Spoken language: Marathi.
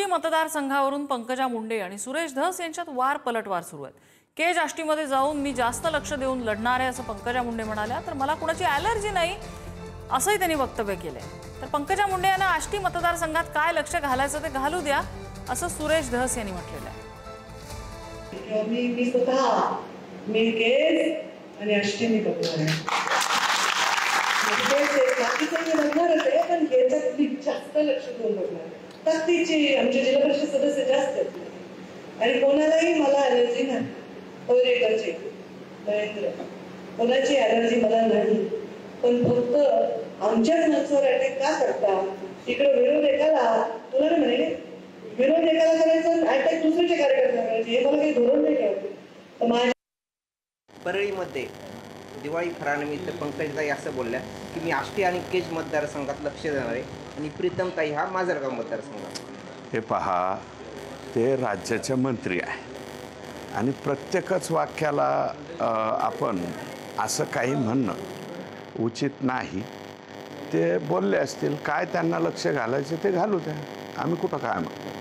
आष्टी मतदारसंघावरून पंकजा मुंडे आणि सुरेश धस यांच्यात वार पलटवार सुरू आहेत। केज आष्टीमध्ये जाऊन मी जास्त लक्ष देऊन लढणार आहे असं पंकजा मुंडे म्हणाल्या, तर मला कुणाची ॲलर्जी नाही असंही त्यांनी वक्तव्य केलंय। तर पंकजा मुंडे यांना आष्टी मतदारसंघात काय लक्ष घालायचं ते घालू द्या असं सुरेश धस यांनी म्हटलेलं आहे। मी स्वतः मी केज आणि आष्टी मी बघणार आहे। पण केजात मी जास्त लक्ष देऊन बघणार। ताकदीची आमचे जिल्हा परिषद सदस्य जास्त आहेत आणि कोणालाही मला ॲलर्जी नाही। पवरेकरची नरेंद्र कोणाची ॲलर्जी मला नाही, पण फक्त आमच्याच माणसावर अटॅक का करता? इकडे विरोध एकाला तुला नाही म्हणे विरोध एकाला करायचं, अटॅक दुसऱ्याच्या कार्यकर्त्याला करायचे, हे मला काही धोरण नाही कळत। परळीमध्ये दिवाळी फराळनिमित्त पंकजताई असं बोलल्या की मी आष्टी आणि केज मतदारसंघात लक्ष देणार आहे आणि प्रीतमताई हा माजलगाव मतदारसंघात। हे पहा, ते राज्याचे मंत्री आहे आणि प्रत्येकच वाक्याला आपण असं काही म्हणणं उचित नाही। ते बोलले असतील, काय त्यांना लक्ष घालायचे ते घालू द्या, आम्ही कुठं काय म्हणतो।